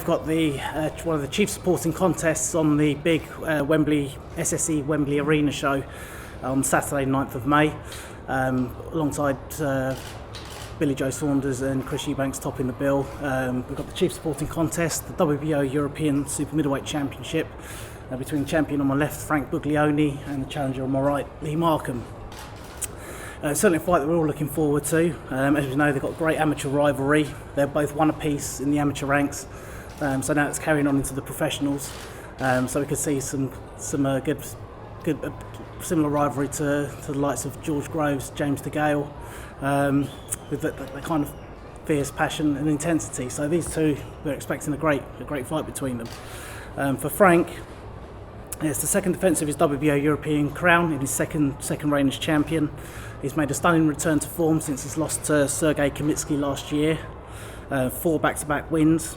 we've got the one of the chief supporting contests on the big SSE Wembley Arena show on Saturday 9th of May, alongside Billy Joe Saunders and Chris Eubanks topping the bill. We've got the chief supporting contest, the WBO European Super Middleweight Championship, between champion on my left, Frank Buglioni, and the challenger on my right, Lee Markham. Certainly a fight that we're all looking forward to. As you know, they've got great amateur rivalry. They're both one apiece in the amateur ranks, so now it's carrying on into the professionals. So we could see some good similar rivalry to the likes of George Groves, James DeGale, with the kind of fierce passion and intensity. So these two, we're expecting a great fight between them. For Frank, it's the second defence of his WBO European crown in his second reign as champion. He's made a stunning return to form since his loss to Sergei Kamitsky last year. 4 back-to-back wins.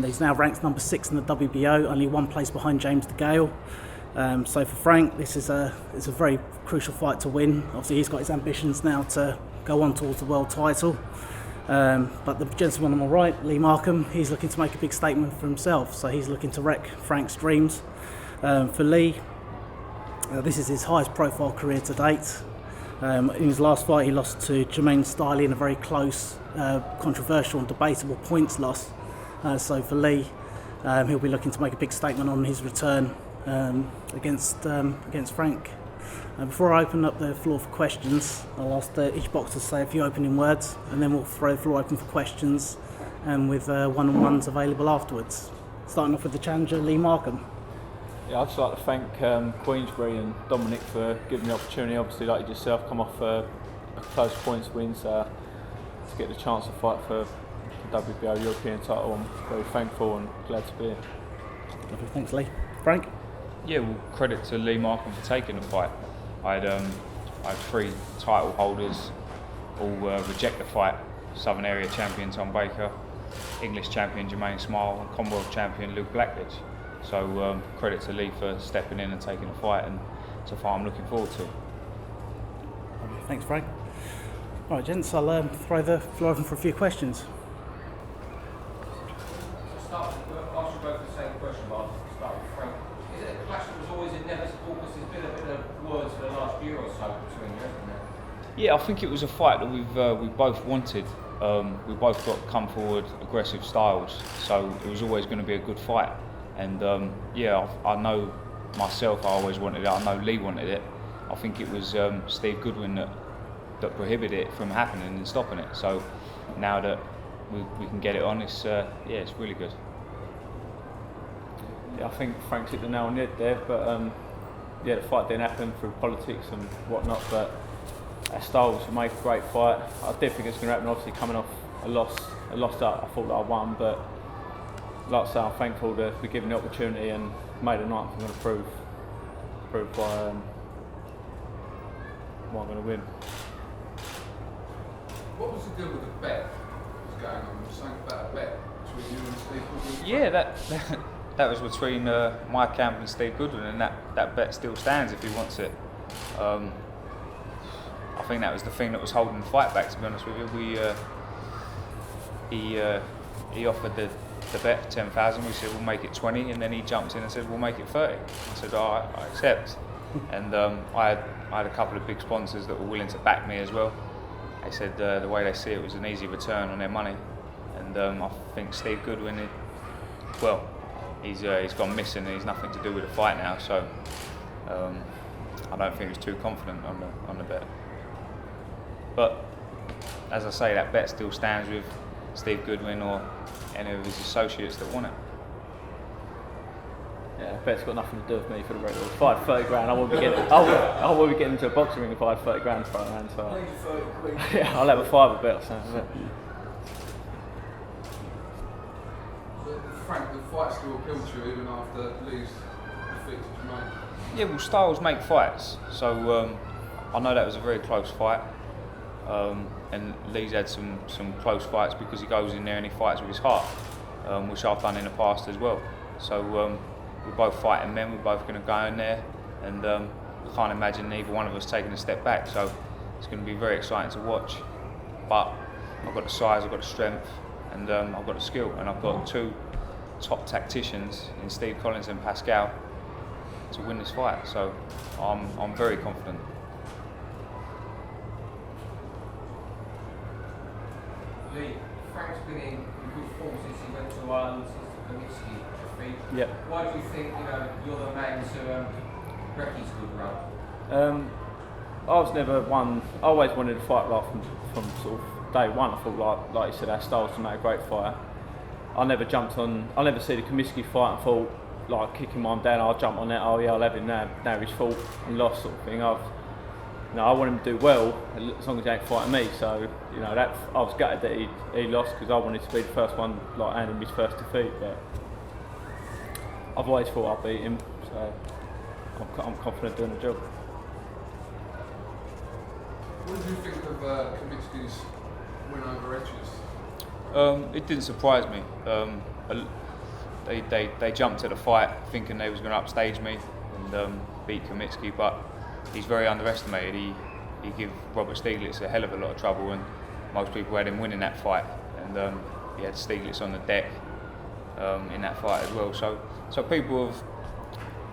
He's now ranked number 6 in the WBO, only 1 place behind James DeGale. So for Frank, it's a very crucial fight to win. Obviously, he's got his ambitions now to go on towards the world title. But the gentleman on my right, Lee Markham, he's looking to make a big statement for himself. So he's looking to wreck Frank's dreams. For Lee, this is his highest profile career to date. In his last fight, he lost to Jermaine Stiley in a very close, controversial and debatable points loss. So for Lee, he'll be looking to make a big statement on his return against Frank. Before I open up the floor for questions, I'll ask each boxer to say a few opening words, and then we'll throw the floor open for questions, and with one-on-ones available afterwards. Starting off with the challenger, Lee Markham. Yeah, I'd just like to thank Queensbury and Dominic for giving me the opportunity. Obviously, like yourself, come off a close points win, so to get the chance to fight for the WBO European title, I'm very thankful and glad to be here. Lovely, thanks Lee. Frank? Yeah, well, credit to Lee Markham for taking the fight. I had 3 title holders all reject the fight. Southern Area champion Tom Baker, English champion Jermaine Smile, and Commonwealth champion Luke Blackledge. So credit to Lee for stepping in and taking the fight, and it's a fight I'm looking forward to. Okay, thanks Frank. All right gents, I'll throw the floor open for a few questions. I'll ask you both the same question, but I'll start with Frank. Is it a clash that was always inevitable, because there's been a bit of words for the last year or so between you, hasn't there? Yeah, I think it was a fight that we both wanted. We both got come forward aggressive styles, so it was always going to be a good fight. And I know myself, I always wanted it. I know Lee wanted it. I think it was Steve Goodwin that prohibited it from happening and stopping it. So now that we can get it on, it's really good. Yeah, I think Frank hit the nail on the head there, but the fight didn't happen through politics and whatnot. But our styles would make a great fight. I did think it's going to happen. Obviously, coming off a loss that I thought that I won, but like I say, I'm thankful to be given the opportunity and May the 9th I'm going to prove why I'm going to win. What was the deal with the bet that was going on? You were saying about a bet between you and Steve Goodwin? Yeah, that was between my camp and Steve Goodwin, and that bet still stands if he wants it. I think that was the thing that was holding the fight back, to be honest with you. He offered the bet for 10,000. We said we'll make it 20, and then he jumped in and said we'll make it 30. I said I accept. And I had a couple of big sponsors that were willing to back me as well. They said the way they see it was an easy return on their money. And I think Steve Goodwin, he's gone missing and he's nothing to do with the fight now. So I don't think he was too confident on the bet. But as I say, that bet still stands with Steve Goodwin or any of his associates that want it. Yeah, bet's got nothing to do with me for the record. If I had 30 grand, I wouldn't be getting into a boxing ring if I had 30 grand thrown around. So yeah, I'll have a fiver bet or something. Frank, the fight still appealed to you even after Lee's defeat to Jermaine? Yeah, well, styles make fights. So I know that was a very close fight. And Lee's had some close fights because he goes in there and he fights with his heart, which I've done in the past as well. So we're both fighting men, we're both going to go in there, and I can't imagine either one of us taking a step back. So it's going to be very exciting to watch. But I've got the size, I've got the strength, and I've got the skill, and I've got two top tacticians in Steve Collins and Pascal to win this fight. So I'm very confident. Lee, Frank's been in good form since he went to Ireland, since the Kamitsky defeat. Yep. Why do you think you're the man to wreck his good run? I was never one. I always wanted to fight like from sort of day one. I thought like you said, our styles to make a great fighter. I never jumped on. I never see the Kamitsky fight and thought like kicking mine down. I'll jump on that. Oh yeah, I'll have him now. Now he's fought and lost, sort of thing. I want him to do well as long as he ain't fighting me. So that I was gutted that he lost because I wanted to be the first one, like handing his first defeat. But I've always thought I'd beat him. So I'm confident doing the job. What did you think of Kamitsky's win over Edges? It didn't surprise me. They jumped at the fight thinking they was going to upstage me and beat Kamitsky, but he's very underestimated. He gave Robert Stieglitz a hell of a lot of trouble, and most people had him winning that fight. And he had Stieglitz on the deck in that fight as well. So people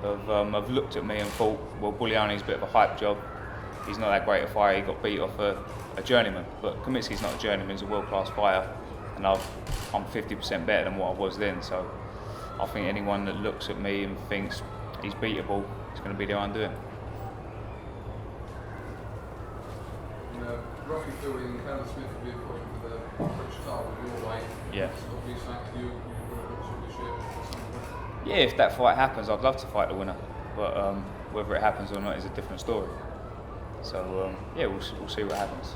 have looked at me and thought, well, Buglioni's a bit of a hype job. He's not that great a fighter. He got beat off a journeyman, but Kamitsky's not a journeyman. He's a world-class fighter, and I'm 50% better than what I was then. So I think anyone that looks at me and thinks he's beatable is going to be their undoing. Roughly feeling Callum Smith will be pushing for the British title your way. Yeah. So what do you think you will look to share at some point? Yeah, if that fight happens, I'd love to fight the winner, but whether it happens or not is a different story. So yeah, we'll see what happens.